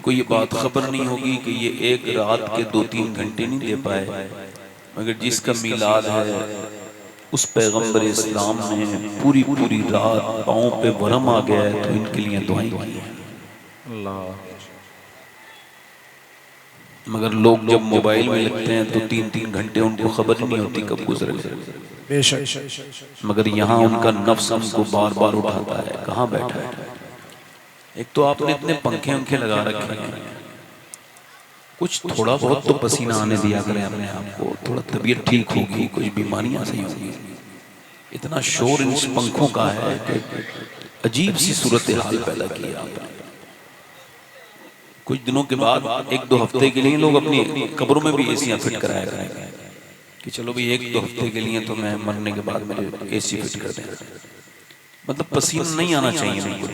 इनको ये बात खबर नहीं होगी कि ये एक रात के 2-3 घंटे नहीं दे पाए, मगर जिसका मीलाद है उस पैगंबर इस्लाम ने पूरी पूरी रात पाँव पे वरम आ गया है, तो इनके लिए दुआएं की हैं। अल्लाह। मगर लोग जब मोबाइल में लगते हैं तो 3-3 घंटे उनको खबर ही नहीं होती कब गुजर गए। बेशक। मगर यहाँ उनका नफ्स उनको बार बार उठाता है, कहाँ बैठा है। एक तो आपने इतने पंखे उंखे लगा रखे हैं, कुछ थोड़ा बहुत तो पसीना आने दिया करें अपने आप को, थोड़ा तबीयत ठीक होगी, कुछ बीमारियां सही होंगी। इतना शोर इन पंखों का है कि अजीब सी सूरत हाल पैदा किया आपने। कुछ दिनों के बाद 1-2 हफ्ते के लिए लोग अपनी कब्रों में भी एसियां फिट कराया करेंगे कि चलो भाई 1-2 हफ्ते के लिए तो मैं मरने के बाद मेरे एसी फिट कर दें। मतलब पसीना नहीं आना चाहिए बिल्कुल।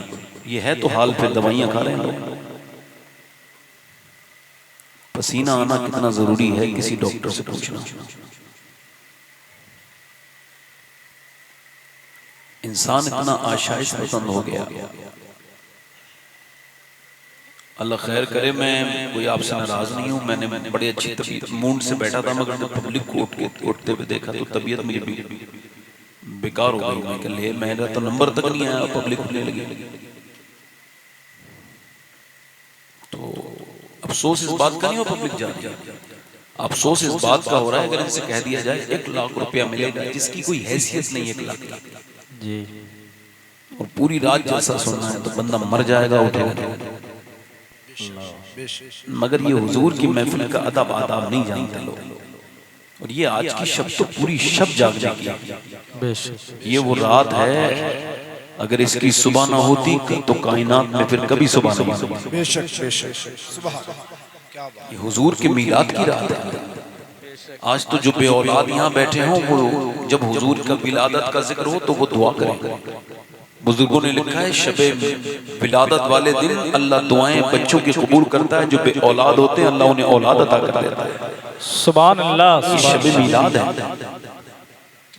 ये है तो हाल, फिर दवाइयां खा रहे हैं लोग। पसीना आना कितना जरूरी है किसी डॉक्टर से पूछना। इंसान इतना आशाइश पसंद हो गया। अल्लाह खैर करे, मैं कोई आपसे नाराज नहीं हूँ। मैंने बड़े अच्छी तबीयत मूड से बैठा था, मगर जब पब्लिक को उठते हुए देखा तो तबीयत मेरी बेकार हो गई। मैं कह ले, मेरा तो नंबर तक नहीं आया, पब्लिक उठने लगी। तो अफसोस इस बात का नहीं हो पब्लिक जा रही है, अफसोस इस बात का हो रहा है अगर इनसे कह दिया जाए 1 लाख रुपया मिलेगा, जिसकी कोई हैसियत नहीं 1 लाख जी, और पूरी रात जैसा सुनना है तो बंदा मर जाएगा, उठेगा। मगर ये हुजूर की महफिल का अदब आदाब नहीं जानते लोग। और ये आज की शब तो पूरी शब जागने की, ये वो रात है, अगर इसकी सुबह ना होती तो कायनात में फिर कभी सुबह नहीं होती। ये हुजूर के मीलाद की रात है। आज तो जो बे औलाद यहाँ बैठे हों, वो जब हुजूर का विलादत का जिक्र हो तो वो दुआ करें। बुजुर्गों ने लिखा है शबे विलादत वाले दिन अल्लाह दुआएं बच्चों की कबूल करता है। जो बे औलाद होते हैं अल्लाह उन्हें औलाद अता कर देता है। सुभान अल्लाह। शबे मीलाद है,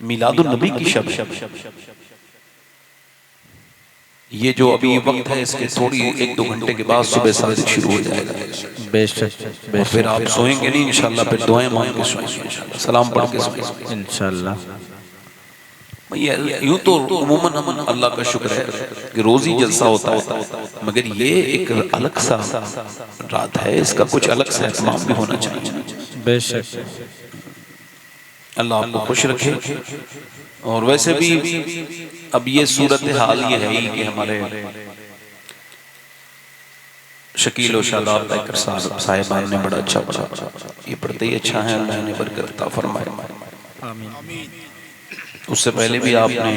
मीलादुन नबी की शब। ये जो अभी वक्त है, इसके थोड़ी 1-2 घंटे के बाद सुबह सादिक शुरू हो जाएगा। बेशक। फिर आप सोएंगे नहीं इंशाल्लाह, फिर दुआएं मांग के सोएंगे इंशाल्लाह, सलाम पढ़ के सोएंगे इंशाल्लाह। यूं तो उम्मन हम अल्लाह का शुक्र है कि रोज ही जलसा होता है, मगर ये एक अलग सा रात है, इसका कुछ अलग सा एहतमाम भी होना चाहिए। बेशक। अल्लाह आपको खुश रखे। और वैसे भी अब ये सूरत हाल ये है ही कि हमारे शकील और शादाब बैकर साहिबान ने बड़ा अच्छा पढ़ा, ये पढ़ते ही अच्छा है, अल्लाह ने बरकत अता फरमाए। आमीन। उससे पहले भी आपने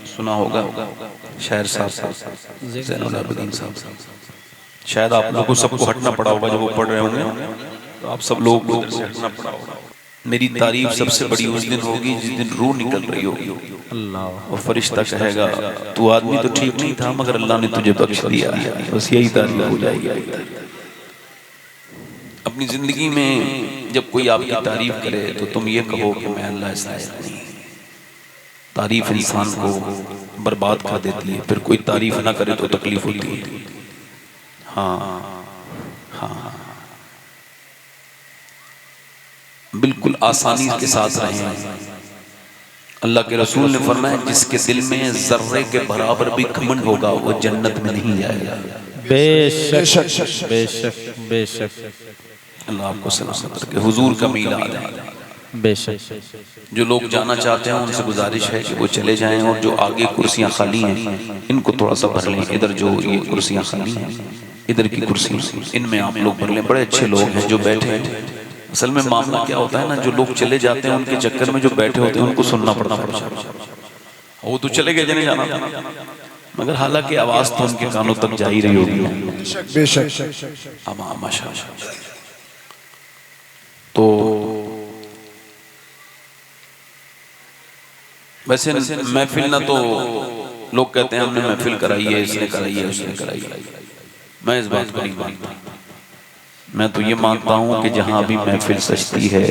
सुना होगा शायर साहब ज़ैनुल आबिदीन साहब, शायद आप लोगों को सबको हटना पड़ा होगा जब वो पढ़ रहे होंगे, तो आप सब लोग उधर से हटना पड़ा होगा। मेरी तारीफ सबसे बड़ी उस दिन होगी जिस दिन रूह निकल रही होगी अल्लाह, और फरिश्ता कहेगा तू आदमी तो ठीक नहीं था मगर अल्लाह ने तुझे बख्श दिया। बस यही तारीफ हो जाएगी। अपनी जिंदगी में जब कोई आपकी तारीफ करे तो तुम ये कहो कि मैं अल्लाह इस लायक नहीं। तारीफ इंसान को बर्बाद कर देती है, फिर कोई तारीफ ना करे तो तकलीफ होती है। हाँ हाँ, बिल्कुल आसानी के साथ रहें। अल्लाह के रसूल ने फरमाया जिसके दिल में जर्रे के बराबर भी घमंड होगा वो जन्नत में नहीं जाएगा। बेशक बेशक बेशक। अल्लाह आपको सलामत रखे। हुजूर का मीलाद है। बेशक। जो लोग जाना चाहते हैं उनसे गुजारिश है कि वो चले जाएं, और जो आगे कुर्सियां खाली हैं इनको थोड़ा सा भर लें। इधर जो ये कुर्सियां खाली हैं, इधर की कुर्सी, इनमें आप लोग भर लें। बड़े अच्छे लोग हैं जो बैठे हैं। असल में मामला क्या होता है ना, जो लोग चले जाते हैं उनके चक्कर में जो बैठे होते हैं उनको सुनना पड़ता है। वो तो चले गए जिन्हें जाना था, मगर हालांकि आवाज तो उनके कानों तक जा ही रही होगी। बेशक। माशाअल्लाह। तो वैसे महफिल ना तो लोग कहते हैं हमने महफिल कराई है, इसने कराई है, उसने कराई है। मैं इस बात को नहीं मानता। मैं तो ये मानता हूँ कि जहाँ भी महफिल सजती है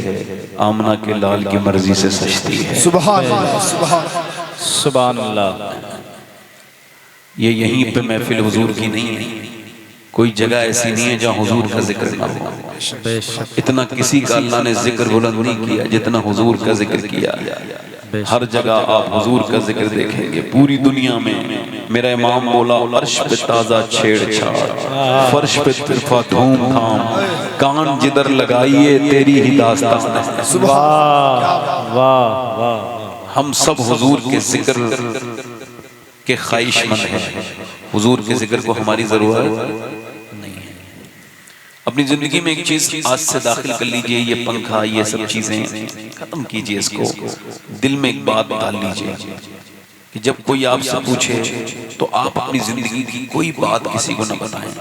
आमना के लाल की मर्जी से सजती है। सुभान अल्लाह, सुभान अल्लाह। ये यहीं पे महफिल हुजूर की नहीं है, कोई जगह ऐसी नहीं है जहाँ हुजूर का जिक्र ना हो। बेशक इतना किसी का अल्लाह ने जिक्र बुलंद नहीं किया जितना हुजूर का जिक्र किया। हर जगह आप हुजूर का जिक्र देखेंगे पूरी दुनिया में। मेरा इमाम बोला अर्श पे ताजा छेड़छाड़, फर्श पे तिरफा धूम धाम, कान जिधर लगाइए तेरी ही दास्तान है। वाह वाह वाह। हम सब हुजूर के जिक्र के ख्वाहिशमंद हैं। हुजूर के जिक्र को हमारी जरूरत नहीं है। अपनी जिंदगी में एक चीज आज से दाखिल कर लीजिए, ये पंखा ये सब चीजें खत्म कीजिए, इसको दिल में एक बात डाल लीजिए कि जब कोई आपसे पूछे तो आप अपनी जिंदगी की कोई बात किसी को न बताएं।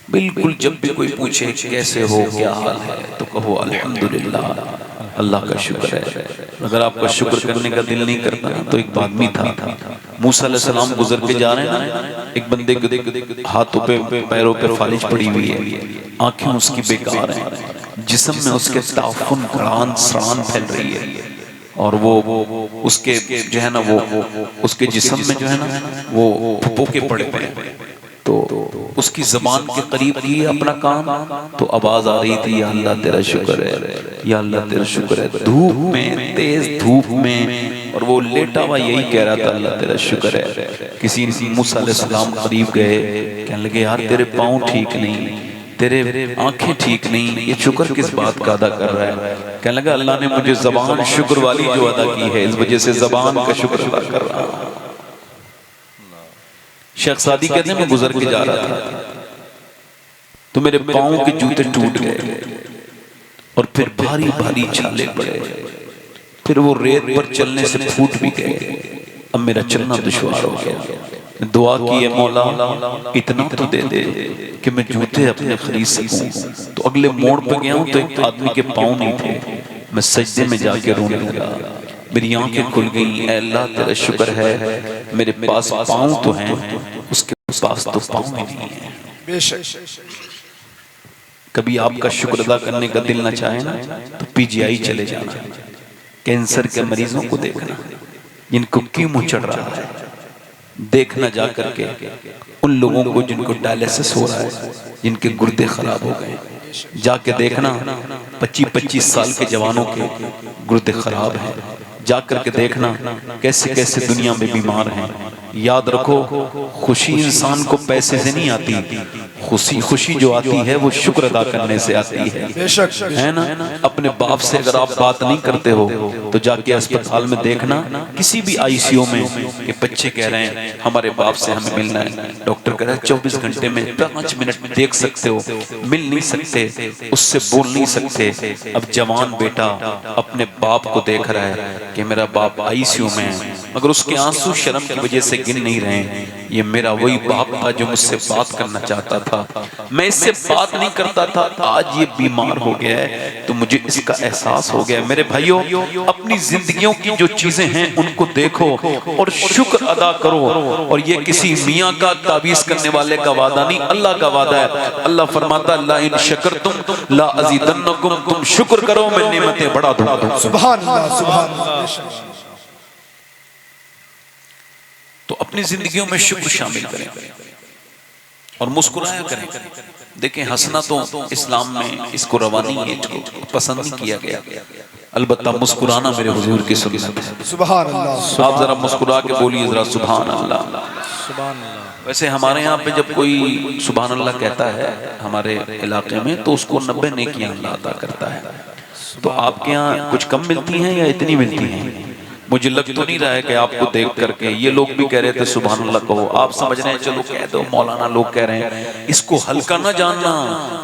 बिल्कुल जब भी कोई पूछे कैसे हो क्या हाल है तो कहो अल्हम्दुलिल्लाह, अल्लाह का शुक्र है। अगर आपका शुक्र करने का दिल नहीं करता तो एक आदमी था मूसा अलैहिस्सलाम गुजर के जा रहे हैं, एक बंदे के हाथों पे पैरों पे फालिज पड़ी हुई है, आंखें उसकी बेकार हैं, जिस्म में उसके ताफुन गड़ान सड़ान फैल रही है और वो उसके जो है ना वो उसके जिस्म में जो है ना वो फुफोके पड़े पड़े। तो उसकी जबान के करीब किए अपना काम तो आवाज आ रही थी, या अल्लाह तेरा शुक्र है, या अल्लाह तेरा शुक्र है। धूप में, तेज धूप में, और वो लेटा हुआ यही कह रहा था अल्लाह तेरा शुक्र है। किसी मूसा अलैहिस्सलाम करीब गए, कहने लगे यार तेरे पाँव ठीक नहीं, तेरे आंखें ठीक नहीं, ये शुक्र किस बात का अदा कर रहा है? कहने लगा अल्लाह ने मुझे जबान शुक्र वाली जो अदा की है, इस वजह से जबान का शुक्र अदा कर रहा हूं। शेख सादी कहते हैं मैं गुजर के जा रहा था तो मेरे पाँव के जूते टूट गए और फिर भारी भारी छाले पड़े, फिर वो रेत पर चलने से फूट भी गए। अब मेरा चलना दुश्वार हो गया। दुआ की है मौला इतना तो दे दे कि मैं जूते अपने खरीद सकूं। तो अगले मोड़ पे गया हूं तो एक आदमी के पाँव नहीं थे, मैं सजदे में जाके रोने लगा, मेरी आंखें खुल गई। अल्लाह तेरा शुक्र है मेरे पास पाँव तो हैं, उसके पास तो पाँव ही नहीं है। कभी आपका शुक्र अदा करने का दिल ना चाहे ना तो पीजीआई चले जाना, कैंसर के मरीजों को देखना जिनको कीमो चढ़ रहा है, देखना जा करके उन लोगों को जिनको डायलिसिस हो रहा है, जिनके गुर्दे खराब हो गए, जाके देखना 25-25 साल के जवानों के गुर्दे खराब हैं, जा करके देखना कैसे कैसे दुनिया में बीमार हैं। याद रखो खुशी इंसान को पैसे से नहीं आती, खुशी जो आती है वो शुक्र अदा करने से आती है ना। अपने बाप से अगर आप बात नहीं करते हो तो जाके अस्पताल में देखना, किसी भी आईसीयू में कि बच्चे कह रहे हैं हमारे बाप से हमें मिलना है, डॉक्टर कह रहा है 24 घंटे में 5 मिनट में देख सकते हो, मिल नहीं सकते, उससे बोल नहीं सकते। अब जवान बेटा अपने बाप को देख रहा है कि मेरा बाप आईसीयू में है, मगर उसके आंसू शर्म की वजह से गिन नहीं रहे। ये मेरा वही बाप था जो मुझसे बात करना चाहता था, मैं इससे बात नहीं करता था, आज ये बीमार हो गया है तो मुझे इसका एहसास हो गया। मेरे भाइयों अपनी जिंदगियों की जो चीजें हैं उनको देखो और शुक्र अदा करो। और ये किसी मियाँ का ताबीज करने वाले का वादा नहीं, अल्लाह का वादा है। अल्लाह फरमाता ला इन शकरतुम ला अज़ीदन्नकुम, तुम शुक्र करो मैं नेमतें बढ़ा दूंगा। सुभान अल्लाह, सुभान अल्लाह। तो अपनी जिंदगियों में शुक्र शामिल करें और मुस्कुराया करें। देखें हंसना तो इस्लाम में इसको रवा नहीं है, इसको पसंद नहीं किया गया, अलबत्ता मुस्कुराना मेरे हुजूर की सुन्नत है। सुभान अल्लाह। आप जरा मुस्कुरा के बोलिए जरा सुभान अल्लाह। सुभान अल्लाह। वैसे हमारे यहाँ पे जब कोई सुभान अल्लाह कहता है हमारे इलाके में तो उसको 90 नेकियां अल्लाह अता करता है। तो आपके यहाँ कुछ कम मिलती हैं या इतनी मिलती हैं? मुझे लग तो नहीं रहा है कि आपको देख करके ये लोग भी कह रहे थे सुभान अल्लाह कहो, आप समझ रहे हैं चलो कह दो, मौलाना लोग कह रहे हैं। इसको हल्का ना जानना,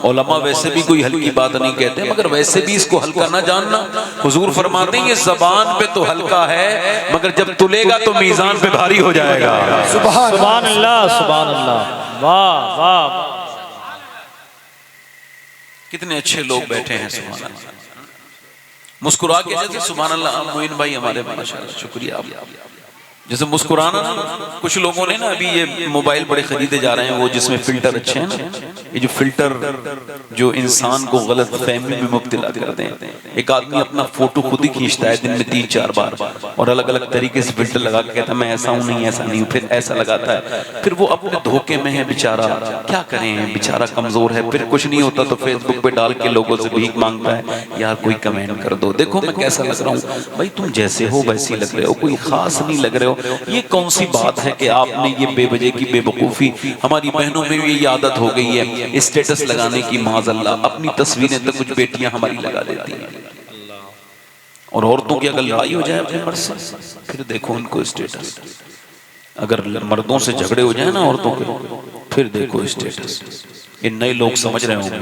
उलमा वैसे भी कोई हल्की बात नहीं कहते, मगर वैसे भी इसको हल्का ना जानना। हुजूर फरमाते हैं ये ज़बान पे तो हल्का है मगर जब तुलेगा तो मीज़ान पे भारी हो जाएगा। सुभान अल्लाह, सुभान अल्लाह, वाह वाह। कितने अच्छे लोग बैठे हैं सुभान अल्लाह, मुस्कुरा के जैसे सुभान अल्लाह। मोइन भाई हमारे माशाअल्लाह शुक्रिया, जैसे मुस्कुराना ना, कुछ लोगों ने ना अभी ये मोबाइल बड़े खरीदे जा रहे हैं वो जिसमें फिल्टर अच्छे हैं ना, ये जो फिल्टर जो इंसान को गलत फहमी में मुब्तला कर दें। एक आदमी अपना फोटो खुद ही खींचता है दिन में 3-4 बार और अलग अलग तरीके से फिल्टर लगा के कहता है मैं ऐसा हूँ, नहीं ऐसा नहीं हूँ, फिर ऐसा लगाता है, फिर वो अपने धोखे में है बेचारा। क्या करें, बेचारा कमजोर है, फिर कुछ नहीं होता तो फेसबुक पे डाल के लोगों से भीख मांगता है, यार कोई कमेंट कर दो, देखो मैं कैसा लग रहा हूँ। भाई तुम जैसे हो वैसे लग रहे हो, कोई खास नहीं लग रहे हो। ये कौन सी बात है कि आपने ये बेवजह की बेवकूफ़ी, हमारी बहनों में भी ये आदत हो गई है स्टेटस लगाने की, माज़अल्लाह अपनी तस्वीरें तो कुछ बेटियां हमारी लगा देती हैं, और औरतों की अगर लड़ाई हो जाए अपने मर्द से फिर देखो उनको स्टेटस, अगर मर्दों से झगड़े हो जाए ना औरतों के फिर देखो स्टेटस। ये नए लोग समझ रहे होंगे,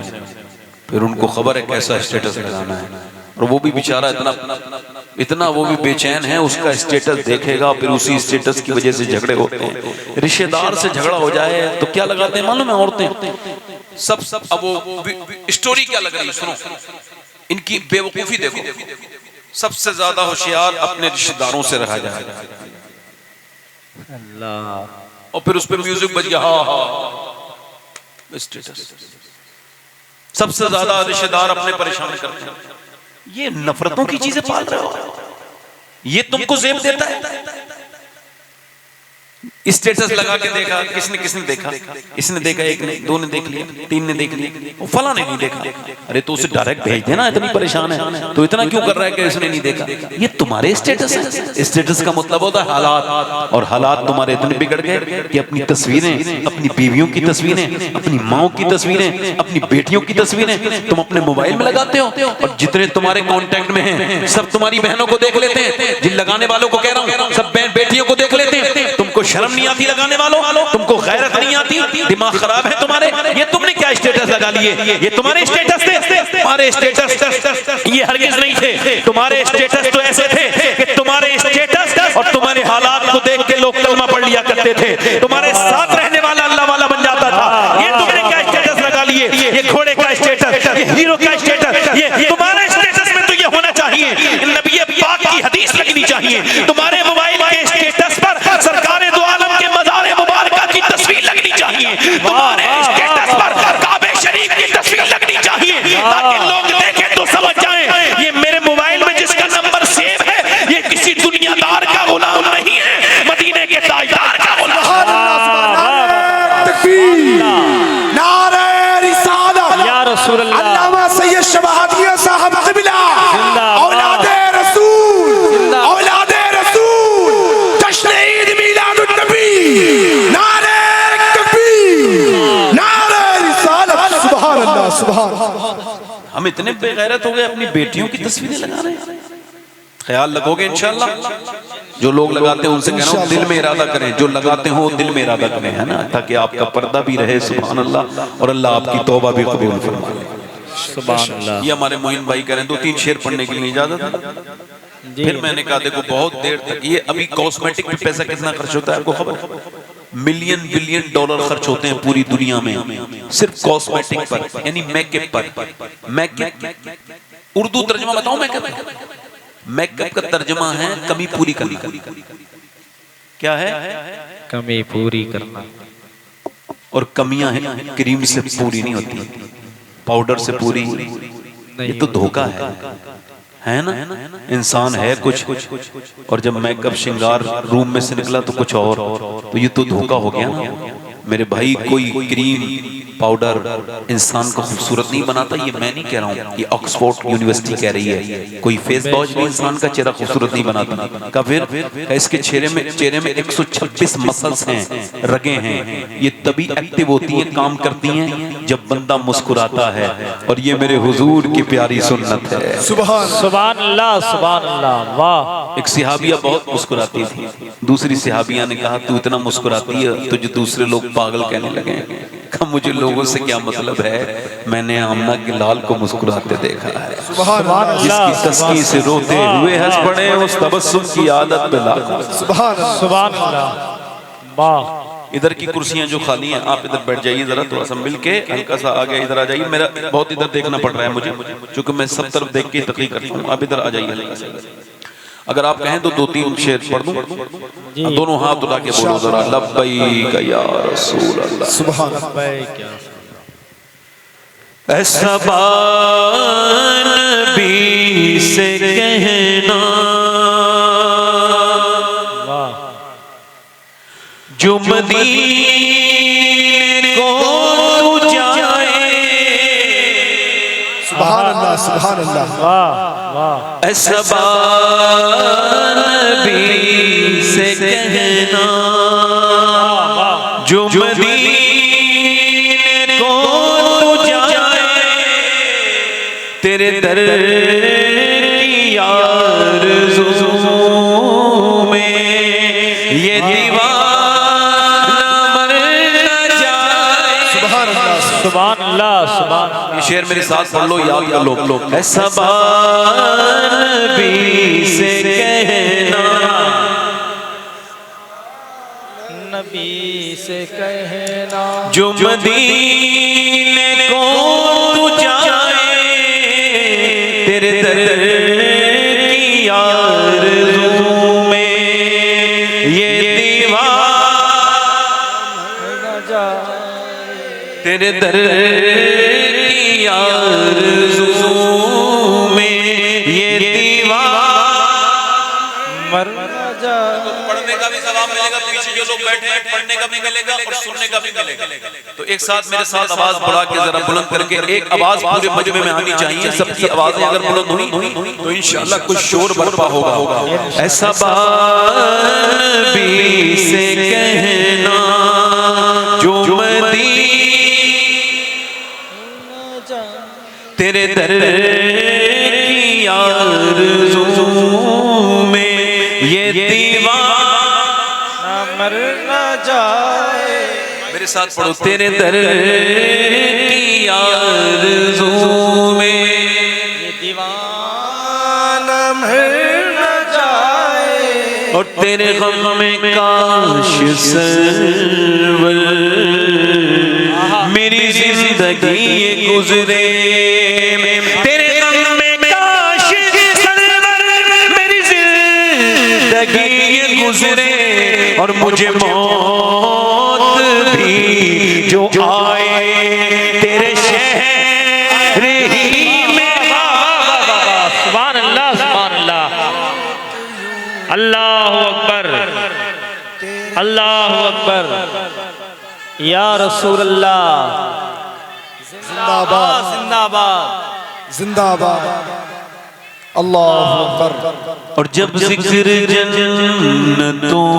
फिर उनको खबर है कैसा स्टेटस लगाना है, और वो भी बेचारा इतना वो भी बेचैन है, उसका स्टेटस देखेगा, फिर उसी स्टेटस की वजह से झगड़े होते हैं। रिश्तेदार से झगड़ा हो जाए तो क्या लगाते हैं मालूम है औरतें सब। अब वो स्टोरी क्या लग रही है, सुनो इनकी बेवकूफी देखो। सबसे ज्यादा होशियार अपने रिश्तेदारों से रहा जाए अल्लाह, और फिर उस पर म्यूजिक बज गया, हाँ स्टेटस। सबसे ज्यादा रिश्तेदार अपने परेशान करते हैं। ये नफरतों की चीजें पाल रहे हो, ये तुमको जेब देता है। स्टेटस लगा के देखा, किसने देखा, इसने देखा, एक ने, दो ने देख लिया, 3 ने देख लिया, वो फला ने नहीं देखा। अरे तो उसे डायरेक्ट भेज देना, इतनी परेशान है तो इतना क्यों कर रहा है कि इसने नहीं देखा। ये तुम्हारे स्टेटस है। स्टेटस का मतलब होता है हालात, और हालात तुम्हारे इतने बिगड़ गए कि अपनी तस्वीरें, अपनी बीवियों की तस्वीरें, अपनी माओ की तस्वीरें, अपनी बेटियों की तस्वीरें तुम अपने मोबाइल में लगाते हो, और जितने तुम्हारे कॉन्टेक्ट में हैं सब तुम्हारी बहनों को देख लेते हैं। जिन लगाने वालों को कह रहा हूँ, सब बेटियों को देख लेते हैं। तुमको शर्म नहीं आती लगाने वालों, तुमको गैरत नहीं आती, दिमाग खराब है तुम्हारे। ये तुमने क्या स्टेटस लगा लिए, ये तुम्हारे स्टेटस थे। तुम्हारे स्टेटस ये हरगिज नहीं थे। तुम्हारे स्टेटस तो ऐसे थे कि तुम्हारे स्टेटस और तुम्हारे हालात को देख के लोग कलमा पढ़ लिया करते थे। तुम्हारे साथ रहने वाला अल्लाह वाला बन जाता था। ये तुमने क्या स्टेटस लगा लिए, ये घोड़े का स्टेटस, ये हीरो का स्टेटस, ये तुम्हारे स्टेटस में तो ये होना चाहिए, नबी पाक की हदीस लगनी चाहिए। तुम्हारे मोबाइल के स्टेटस पर सरकारे दो आलम के मज़ार मुबारक की तस्वीर लगनी चाहिए। तुम्हारे स्टेटस पर काबे शरीफ की तस्वीर लगनी चाहिए, ताकि लोग देखें तो समझ जाएं ये मेरे मोबाइल में जिसका नंबर सेव है ये किसी दुनियादार का गुलाम नहीं है, मदीने के ताजदार का गुलाम। नारे रिसालत या रसूल अल्लाह, अल्लामा सैयद शबाहदिया साहब क़िबला, औलादे रसूल, औलादे रसूल, जश्न ईद मिलादुन नबी, नारे तकबीर, नारे रिसालत, सुभान अल्लाह, सुभान अल्लाह। हम इतने बेगैरत हो गए अपनी बेटियों की तस्वीरें लगा रहे हैं। ख्याल रखोगे इंशाल्लाह। जो लोग लगाते हैं उनसे कह रहा हूं दिल में इरादा करें, जो लगाते हो दिल में इरादा करें, है ना, ताकि आपका पर्दा भी रहे, सुभान अल्लाह, और अल्लाह आपकी तौबा भी कबूल फरमाए। सुभान अल्लाह। ये हमारे मोइन भाई करें 2-3 शेर पढ़ने के लिए इजाजत। फिर मैंने कहा देखो बहुत देर तक ये अभी कॉस्मेटिक पे पैसा कितना खर्च होता है आपको खबर? मिलियन बिलियन डॉलर खर्च होते हैं पूरी दुनिया में सिर्फ कॉस्मेटिक पर, यानी मेकअप पर। मेकअप उर्दू तर्जुमा बताऊं मेकअप? मेकअप का तर्जुमा है कमी पूरी करना। क्या है? कमी पूरी करना। और कमियां हैं क्रीम से पूरी नहीं होती, पाउडर से पूरी, ये तो धोखा है ना। इंसान है कुछ और जब मेकअप श्रृंगार रूम में से निकला तो कुछ और, तो ये तो धोखा हो गया ना मेरे भाई। कोई क्रीम पाउडर इंसान को खूबसूरत नहीं बनाता, ये मैं नहीं कह रहा हूँ, ये ऑक्सफोर्ड यूनिवर्सिटी कह रही है। कोई फेस वॉश भी इंसान का चेहरा खूबसूरत नहीं बनाता। का फिर इसके चेहरे में 126 मसल्स हैं, रगें हैं, ये तभी एक्टिव होती हैं, काम करती हैं जब बंदा मुस्कुराता है, और ये मेरे हुजूर की प्यारी सुन्नत है। सुभान अल्लाह, सुभान अल्लाह। वाह। एक सिहाबिया बहुत मुस्कुराती थी, दूसरी सिहाबिया ने कहा तू इतना मुस्कुराती है तुझे दूसरे लोग पागल कहने लगे। कहा मुझे लोगों से क्या मतलब है, मैंने आमना के लाल को मुस्कुराते देखा है, जिसकी तस्कीन से रोते हुए हंस पड़े, उस तबस्सुम की आदत पे लाखों। सुभान अल्लाह। वाह। इधर की कुर्सियां जो खाली हैं आप इधर बैठ जाइए, जरा थोड़ा सा मिल के हल्का सा आगे इधर आ जाइए। मेरा बहुत इधर देखना पड़ रहा है मुझे, क्योंकि मैं सब तरफ देख के तकरीर करता हूँ। आप इधर आ जाइए हल्का सा। अगर आप कहें तो 2-3 शेर पढ़ दूं। दोनों हाथ उठा के बोलो जरा, लब्बैक या रसूल अल्लाह। सुभान अल्लाह। ऐसा नबी से कहना जो मदीने को तू जाए। सुभान अल्लाह, सुभान अल्लाह। ऐसा नबी से कहना जो मदीने को तू जाए, तेरे दर की आरज़ू में ये दीवाना मर न जाए। सुभान अल्लाह, सुभान अल्लाह। ये शेर मेरे साथ पढ़ लो, याद कर लो। ऐसा नबी से कहना, नबी से कहना जो मदीने को तू जाए, तेरे दर की आरज़ू में ये दीवाना तेरे दर की आरज़ू में ये दीवाना मर न जाए। पढ़ने का भी सवाब मिलेगा, पीछे जो लोग बैठे हैं पढ़ने का भी मिलेगा और सुनने का भी मिलेगा। तो एक साथ मेरे साथ आवाज बढ़ा के जरा बुलंद करके, एक आवाज पूरे मजमे में आनी चाहिए। सबकी आवाजें अगर बुलंद हुई तो इंशाअल्लाह कुछ शोर बर्पा होगा। ऐसा नबी से कहना जो मदीने तेरे दर की आरज़ू में ये दीवाना मर न जाए। मेरे साथ पढ़ो, तेरे दर की आरज़ू में ये दीवाना मर न जाए। और तेरे गम में काश सरवर मेरी जिंदगी ये गुजरे, तेरे गम में काश सरवर मेरी जिंदगी ये गुजरे, और मुझे मौत भी जो आए तेरे शहर ही में। सुभान अल्लाह, सुभान अल्लाह। अल्लाहु अकबर, अल्लाहु अकबर। या रसूल अल्लाह, जिंदाबाद, जिंदाबाद, जिंदाबाद। अल्लाहु अकबर। और जब जिक्र जन्नतों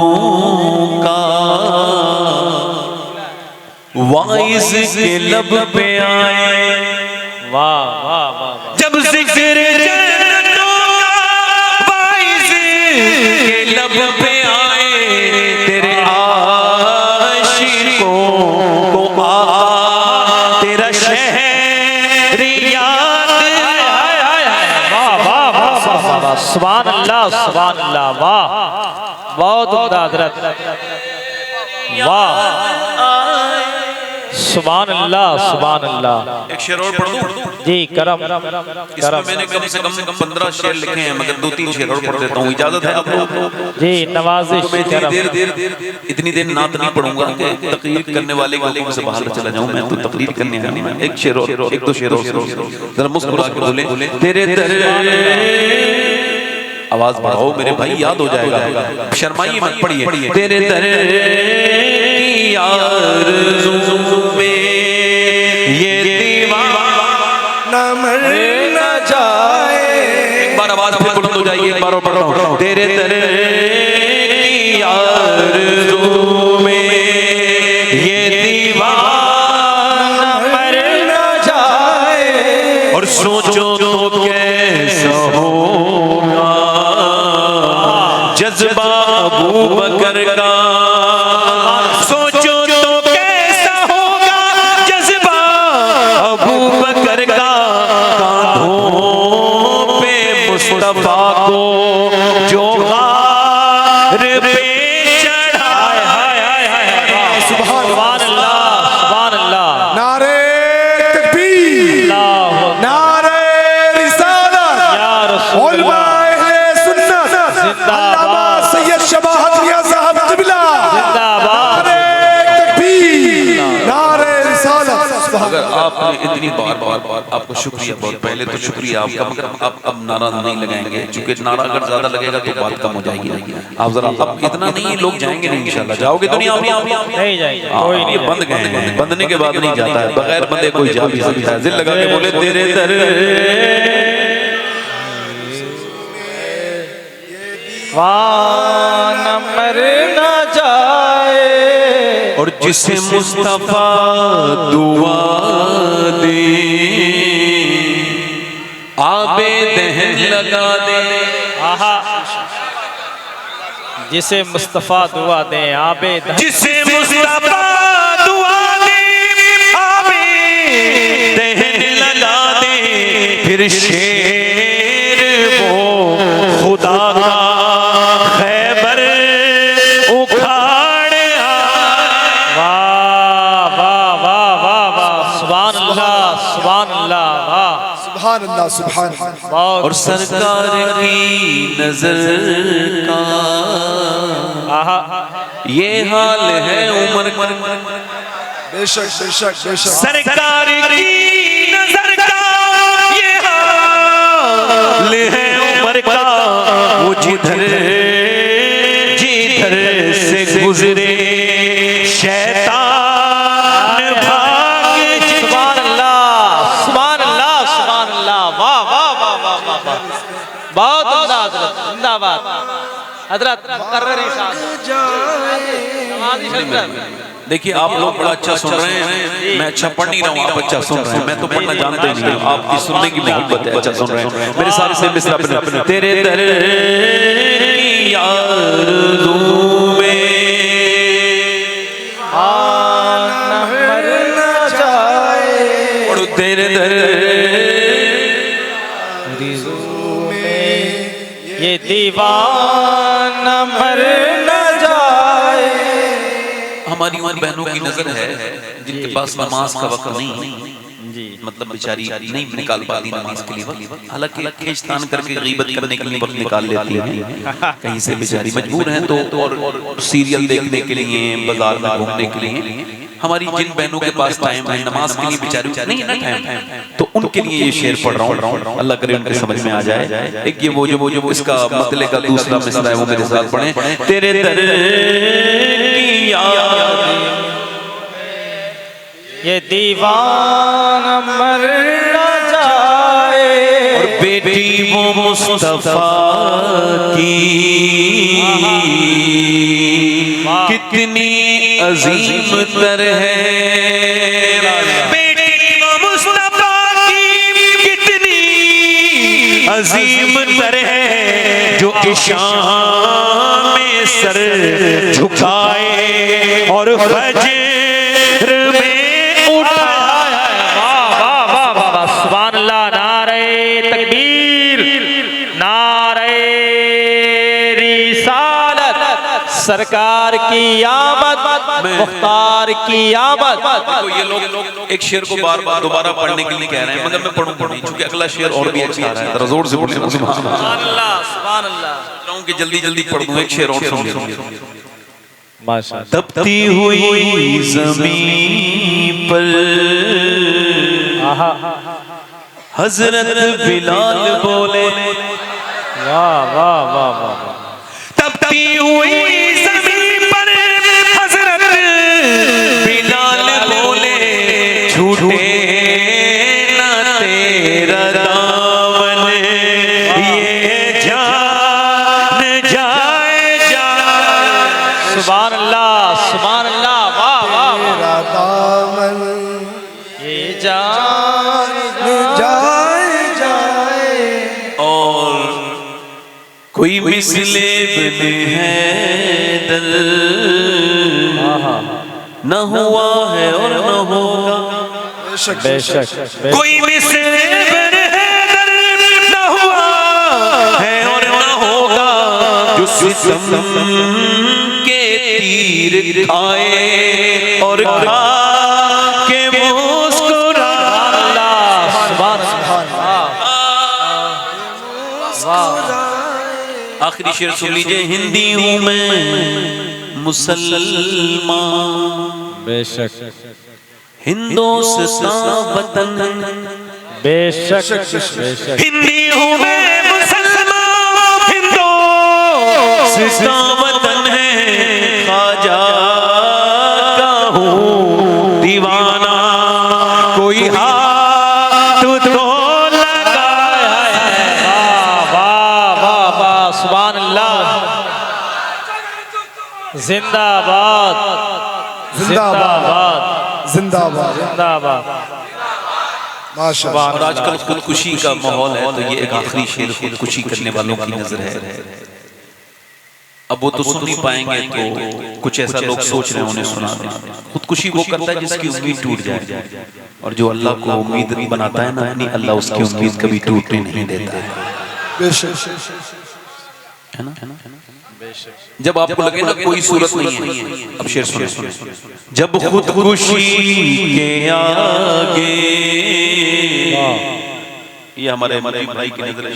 का वाइज के लब पे आए, वाह वाह वाह। जब जिक्र जन्नतों का वाइज के लब पे आए, तेरे आशिकों को तेरा शहर याद आए। सुभान अल्लाह, सुभान अल्लाह। वाह, बहुत उम्दा हज़रत। वाह, सुभान अल्लाह, सुभान अल्लाह। एक शेर और पढ़ दूं? जी करम, इसमें मैंने कम से कम 15 शेर लिखे हैं, मगर 2-3 शेर और पढ़ देता हूँ, इजाजत है आप लोग? जी नवाज़िश। तो मैं इतनी देर नात नहीं पढ़ूंगा कि तकरीर करने वाले के हुक्म से बाहर चला जाऊं। मैं तो तकरीर करने आया हूं। एक शेर और, 1-2 शेर और जरा मुस्कुरा के बोले, तेरे दर। आवाज बढ़ाओ मेरे भाई, याद हो जाएगा, शर्माइए मत, पढ़िए। तेरे दर की आरज़ू में ये दीवाना मर न जाए। एक बार आवाज फिर बुलंद हो जाएगी, एक बार और पढ़ रहा हूं। तेरे दर की आरज़ू में ये दीवाना मर न जाए, और सोचो तो कैसा होगा जज्बा अबू बकर का। सोचो तो कैसा होगा जज्बा अबू बकर का, कांधों पे मुस्तफा को जो गार पे चढ़ाया। सुभान अल्लाह, सुभान अल्लाह। नारे तकबीर, नारे रिसालत, या रसूल उलमा अहले सुन्नत, आपने इतनी बार आपको शुक्रिया, बहुत पहले तो शुक्रिया आपका, मगर अब नारा नहीं लगाएंगे क्योंकि नारा अगर ज्यादा लगेगा तो बात कम हो जाएगी। आप जरा अब इतना नहीं, लोग जाएंगे नहीं इंशाल्लाह। जाओगे तो नहीं आप नहीं जाएंगे, कोई नहीं, बंद गए हैं, बंदने के बाद नहीं जाता है, बगैर बंदे कोई जा भी सकता है। दिल लगा के बोले तेरे दर दीवाना मर न जाए, और जिसे मुस्तफा दुआ दे आबे दहन लगा दे। आहा, जिसे मुस्तफा दुआ दे आबे दहन, जिसे मुस्तफा दुआ दे आबे दहन लगा दे, फिर शेर वो खुदा का खैबर उखाड़ आए। वाह वाह वाह वाह वाह, सुभान अल्लाह सुभान अल्लाह, वाह सुभान अल्लाह सुभान अल्लाह। बहुत। और सरकार की नजर का आहा, ये हाल है उम्र का, बेशक बेशक बेशक। सरकार की नजर का ये हाल है उम्र का, वो जिधर से गुजरे शैतान भाग। सुभान अल्लाह सुभान अल्लाह सुभान अल्लाह, वाह वाह वाह वाह वाह वाह, बहुत उम्दा हजरत, जिंदाबाद हजरत, मुकर्रर इरशाद। नवाज़ी शरीफ। देखिए आप लोग बड़ा अच्छा सुन रहे हैं, मैं अच्छा पढ़ नहीं रहा हूँ, आप अच्छा सुन रहे हैं। मैं तो पढ़ना जानता ही नहीं हूँ, आपकी सुनने की मोहब्बत है, अच्छा सुन रहे हैं। मेरे सारे से मिसरा अपने तेरे दर की आरज़ू में आना मर न जाए, और तेरे दर ये दीवाना मर न जाए। हमारी उन बहनों की नजर है जिनके पास नमाज का वक्त नहीं जी, मतलब बेचारी नहीं निकाल पाती नमाज के लिए वक्त, हालांकि खींचतान करके गीबत करने के लिए वक्त निकाल लेती है कहीं से, बेचारी मजबूर हैं तो, और सीरियल देखने के लिए, बाजार में घूमने के लिए। हमारी जिन बहनों के पास टाइम है नमाज के लिए, बेचारी नहीं ना टाइम, तो उनके लिए ये शेर पढ़ रहा हूँ, अल्लाह करे उनके समझ में आ जाए। एक ये वो जो इसका मतले का दूसरा मिसरा है वो मेरे साथ पढ़े। तेरे दर की याद ये दीवाना मर न जाए, और बेटी वो मुस्तफा की कितनी अजीम तर है, बेटी वो मुस्तफा की कितनी अजीम तर है, जो इशान में सर झुकाए और फजर में सुभान अल्लाह, नारे तकबीर, नारे रिसालत, सरकार की आमद, मुख्तार की आमद। देखो ये लोग एक शेर को बार बार दोबारा पढ़ने के लिए कह रहे हैं, मगर मैं पढ़ूं क्योंकि अगला शेर और भी अच्छा आ रहा है। जरा जोर से बोलिए सुभान अल्लाह सुभान अल्लाह। कि जल्दी जल्दी पढ़ दूं, एक शेर और सुन लीजिए। माशाअल्लाह। तपती हुई जमीन पर हजरत बिलाल बोले, वाह वाह वाह वाह, तपती हुई जमीन पर हजरत बिलाल बोले, छूटे ना तेरा दामन, ये जान जाए जाए। सुभान अल्लाह सुभान अल्लाह, वाह वाह वाह, तेरा दामन ये जान जाए जाए। और कोई मिसले बने हैं दल, न हुआ है और न होगा, बेशक बेशक कोई मिसले बने हैं दल, न हुआ है और न होगा, जो सितम के तीर खाए और खा के मुस्कुरा। आखिरी शेर सुन लीजिए। हिंदी हूँ मैं मुसलमान, बेशक हिंदुस्तान वतन, बेशक बेशक हिंदी हूँ मैं मुसलमान, हिंदुस्तान वतन है, ख्वाजा का हूँ दीवाना, कोई हाथ तो लगाया है। वाह वाह वाह सुभान अल्लाह, जिंदाबाद जिंदाबाद जिंदाबाद जिंदाबाद। माशाअल्लाह। और आजकल खुदकुशी का माहौल है, तो ये एक आखिरी शेर खुदकुशी करने वालों की नजर है। अब वो तो सुन नहीं पाएंगे, तो कुछ ऐसा लोग सोच रहे हैं उन्हें सुना दें। खुदकुशी वो करता है जिसकी उम्मीद टूट जाए, और जो अल्लाह को उम्मीद बनाता है ना अपनी, अल्लाह उसकी उम्मीद कभी टूटने नहीं देता है। बेशक है ना? जब आपको लगे ना कोई सूरत नहीं है, अब शेर सुने। जब खुदकुशी के आगे, ये हमारे भाई की नजर है,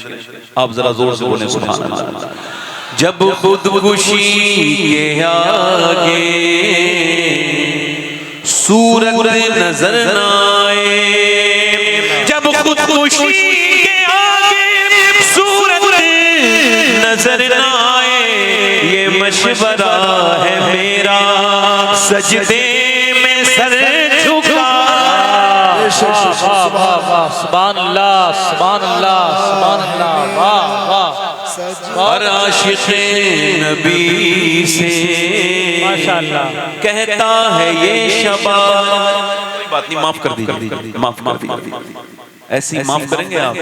आप जरा जोर से बोले सुभान अल्लाह। जब खुदकुशी के आगे सूरत नजर न आए, जब खुदकुशी के आगे सूरत नजर न आए, ये मशवरा है मेरा सजदे में सर झुका। वाह वाह वाह सुभान अल्लाह सुभान अल्लाह सुभान अल्लाह। वाह वाह और आशिक़े नबी से माशाअल्लाह कहता है ये शबाब, कोई बात नहीं, माफ कर दीजिए, माफ दीजिए, ऐसी माफ करेंगे आप,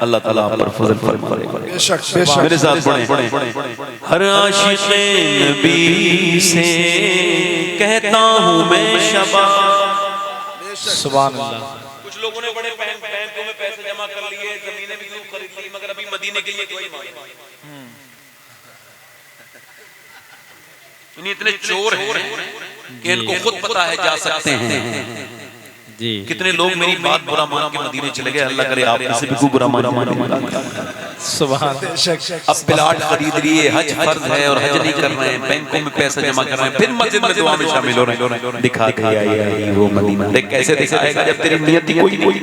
अल्लाह ताला आप पर फजल फरमाएगा। बेशक बेशक। मेरे साथ पढ़ें। हर आशिक़े नबी से कहता हूँ मैं शबाब। सुभान अल्लाह। कुछ लोगों ने बड़े बैंकों में पैसे जमा कर लिए, जमीनें भी खरीद ली, मगर अभी मदीने के लिए कोई मांग नहीं। इतने चोर हैं कि इनको खुद पता है जा सकते हैं जी। कितने लोग मेरी बात बुरा मान के मदीने चले गए, अल्लाह करे आप किसी भी को बुरा माने। सुभान। अब प्लाट खरीद लिए, हज फर्ज है और हज नहीं कर रहे हैं, बैंकों में पैसा जमा कर रहे हैं, फिर मस्जिद में दुआ में शामिल हो रहे हैं। दिखा के आई वो मदीना, देख कैसे दिखाएगा जब तेरी नियत ही कोई नहीं।